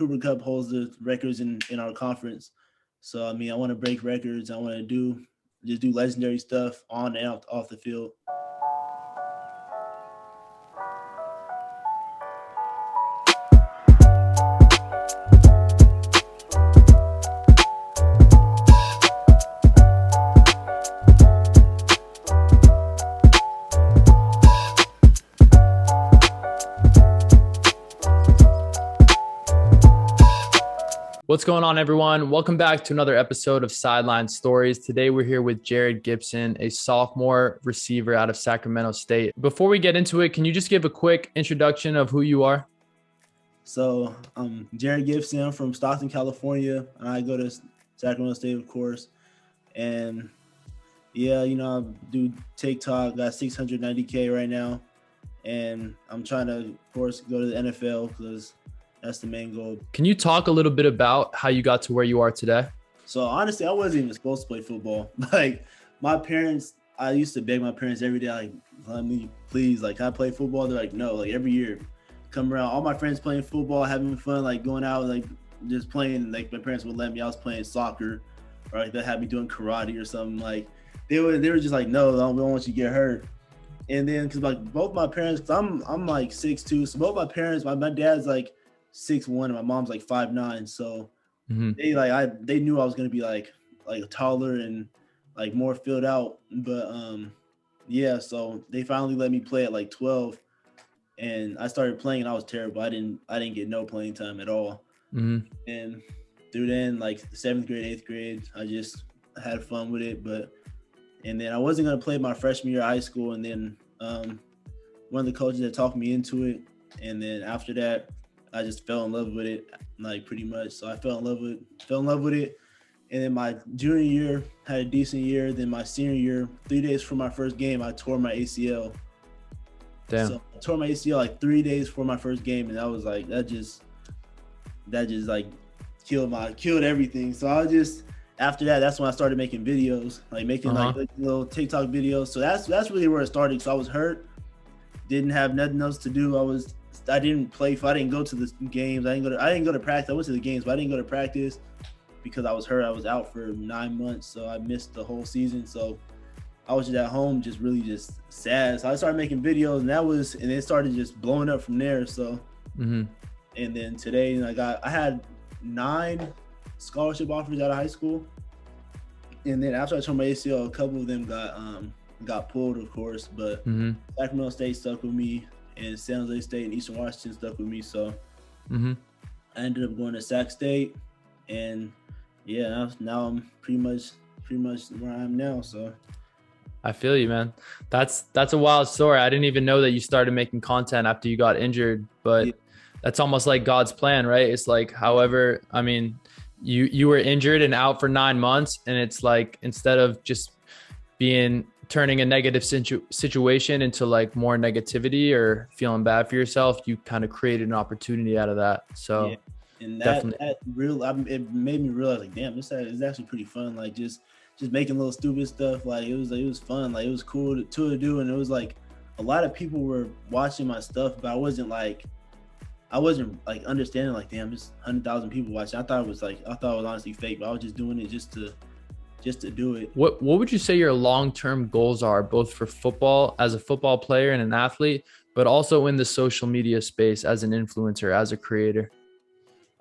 Cooper Kupp holds the records in our conference. So I mean, I want to break records. I want to do legendary stuff on and off the field. What's going on, everyone? Welcome back to another episode of Sideline Stories. Today, we're here with Gipson, a sophomore receiver out of Sacramento State. Before we get into it, can you just give a quick introduction of who you are? So I'm Gipson. I'm from Stockton, California, and I go to Sacramento State, of course. And yeah, I do TikTok, got 690K right now. And I'm trying to, of course, go to the NFL because that's the main goal. Can you talk a little bit about how you got to where you are today? So honestly, I wasn't even supposed to play football. Like my parents, I used to beg my parents every day, like, let me please, like, can I play football? They're like, no, like every year come around, all my friends playing football, having fun, like going out, like just playing, like my parents would let me, I was playing soccer, or like they had me doing karate or something. Like they were just like, no, we don't want you to get hurt. And then, cause like both my parents, cause I'm like 6'2", so both my parents, my dad's like 6'1" and my mom's like 5'9", so they knew I was gonna be like taller and like more filled out. But yeah, so they finally let me play at like 12, and I started playing and I was terrible. I didn't get no playing time at all. And through then, like 7th grade, 8th grade, I just had fun with it. And then I wasn't gonna play my freshman year of high school, and then one of the coaches that talked me into it, and then after that I just fell in love with it, like pretty much. So I fell in love with it. And then my junior year had a decent year. Then my senior year, 3 days before my first game, I tore my ACL. Damn. So I tore my ACL like 3 days before my first game, and I was like, that just like killed everything. So I just, after that, that's when I started making videos, like making like little TikTok videos. So that's really where it started. So I was hurt, didn't have nothing else to do. I didn't play. I didn't go to the games. I didn't go to practice. I went to the games, but I didn't go to practice because I was hurt. I was out for 9 months, so I missed the whole season. So I was just at home, just really just sad. So I started making videos, and it started just blowing up from there. So, and then today, I had 9 scholarship offers out of high school, and then after I tore my ACL, a couple of them got pulled, of course. But Sacramento State stuck with me, and San Jose State and Eastern Washington stuck with me. So I ended up going to Sac State, and yeah, now I'm pretty much where I am now. So I feel you, man. That's a wild story. I didn't even know that you started making content after you got injured, but that's almost like God's plan, right? It's like, however, I mean, you were injured and out for 9 months, and it's like, instead of just turning a negative situation into like more negativity or feeling bad for yourself, you kind of created an opportunity out of that. So and it made me realize, like, damn, this is actually pretty fun. Like just making little stupid stuff. Like it was fun. Like it was cool to do. And it was like a lot of people were watching my stuff, but I wasn't understanding, like, damn, there's 100,000 people watching. I thought it was honestly fake, but I was just doing it just to do it. What would you say your long-term goals are, both for football as a football player and an athlete, but also in the social media space as an influencer, as a creator?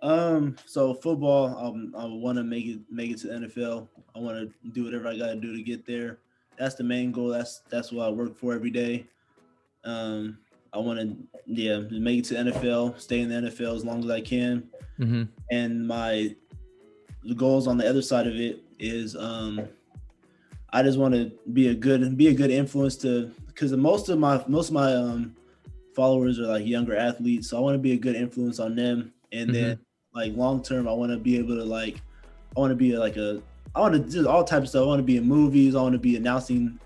So football, I want to make it to the NFL. I want to do whatever I got to do to get there. That's the main goal. That's what I work for every day. I want to make it to the NFL, stay in the NFL as long as I can. And the goals on the other side of it is I just want to be a good influence because most of my followers are like younger athletes, so I want to be a good influence on them. And then like long term, I want to be able to I want to do all types of stuff. I want to be in movies. I want to be announcing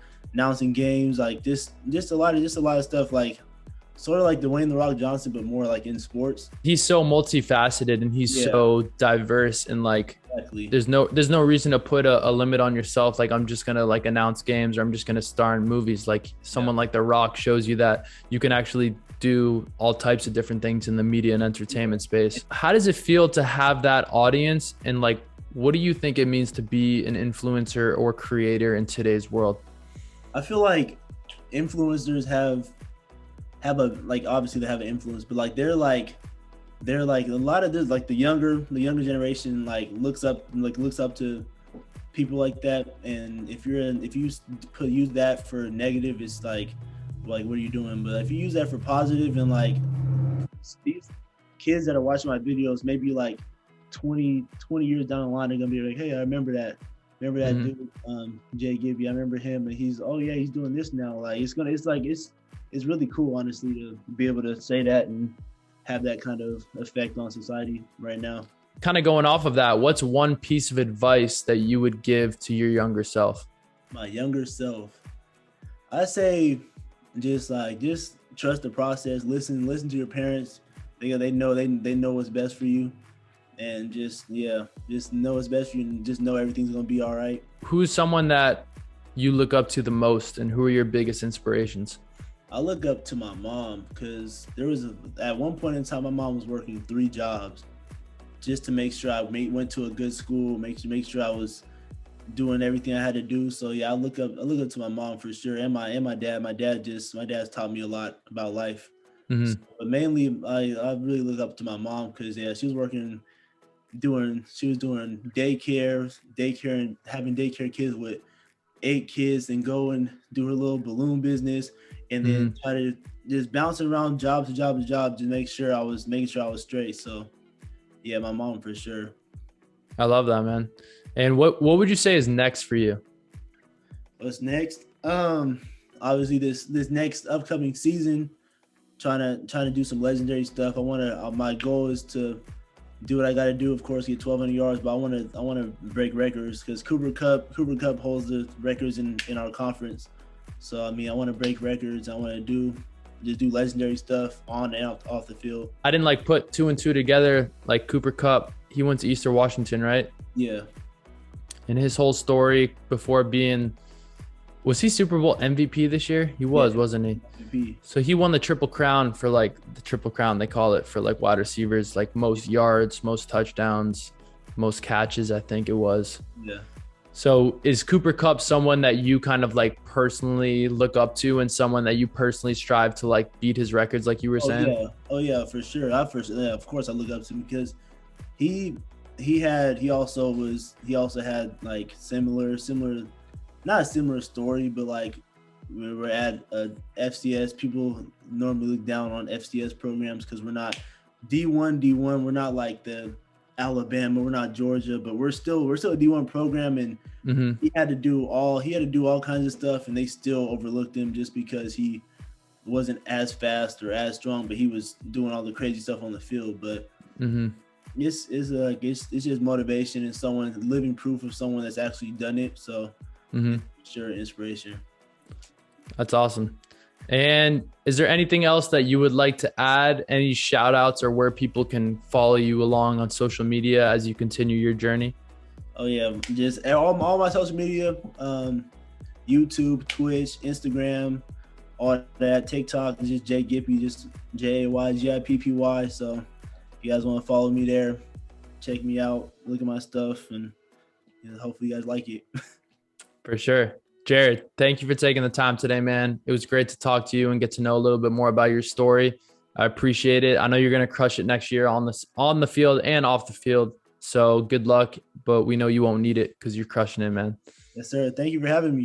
games, like just a lot of stuff, like sort of like Dwayne "The Rock" Johnson, but more like in sports. He's so multifaceted and he's so diverse, and like there's no reason to put a limit on yourself. Like, I'm just gonna like announce games, or I'm just gonna star in movies. Like someone like The Rock shows you that you can actually do all types of different things in the media and entertainment space. How does it feel to have that audience? And like, what do you think it means to be an influencer or creator in today's world? I feel like influencers have a, like, obviously they have an influence, but like they're like a lot of this, like the younger generation like looks up to people like that. And if you use that for negative, it's like what are you doing? But if you use that for positive, and like these kids that are watching my videos, maybe like 20 years down the line, they're gonna be like, hey, I remember that dude, Jay Gibby, I remember him, and he's doing this now. Like it's really cool, honestly, to be able to say that and have that kind of effect on society right now. Kind of going off of that, what's one piece of advice that you would give to your younger self? My younger self, I say just trust the process. Listen to your parents. They know what's best for you, and just know what's best for you, and just know everything's gonna be all right. Who's someone that you look up to the most, and who are your biggest inspirations? I look up to my mom, because at one point in time, my mom was working 3 jobs just to make sure I went to a good school, make sure I was doing everything I had to do. So yeah, I look up to my mom for sure, and my dad. My dad's taught me a lot about life. Mm-hmm. So, but mainly, I really look up to my mom, because she was doing daycare and having daycare kids with 8 kids, and go and do her little balloon business, and then try to just bouncing around job to job to make sure I was straight. So yeah, my mom for sure. I love that, man. And what would you say is next for you? What's next? Obviously this next upcoming season, trying to do some legendary stuff. My goal is to do what I got to do. Of course, get 1,200 yards, but I want to break records, because Cooper Kupp holds the records in our conference. So I mean, I want to break records. I want to do legendary stuff on and off the field. I didn't like put 2 and 2 together. Like Cooper Kupp, he went to Eastern Washington, right? Yeah. And his whole story before was he Super Bowl MVP this year? He was, wasn't he? MVP. So he won the Triple Crown they call it, for like wide receivers, like most yards, most touchdowns, most catches, I think it was. Yeah. So is Cooper Kupp someone that you kind of like personally look up to, and someone that you personally strive to like beat his records, like you were saying? Oh yeah, for sure. Of course I look up to him, because he also had like similar, not a similar story, but like we were at FCS. People normally look down on FCS programs because we're not D1. We're not like the Alabama, we're not Georgia, but we're still a D1 program, and he had to do all kinds of stuff, and they still overlooked him just because he wasn't as fast or as strong, but he was doing all the crazy stuff on the field. But it's just motivation, and someone living proof of someone that's actually done it. So sure, inspiration. That's awesome. And is there anything else that you would like to add? Any shout outs, or where people can follow you along on social media as you continue your journey? Oh yeah, just all my social media, YouTube, Twitch, Instagram, all that, TikTok, just Jay Gippy, just JayGippy. So if you guys want to follow me there, check me out, look at my stuff, and hopefully you guys like it. For sure. Jared, thank you for taking the time today, man. It was great to talk to you and get to know a little bit more about your story. I appreciate it. I know you're going to crush it next year on the field and off the field. So good luck, but we know you won't need it because you're crushing it, man. Yes, sir. Thank you for having me.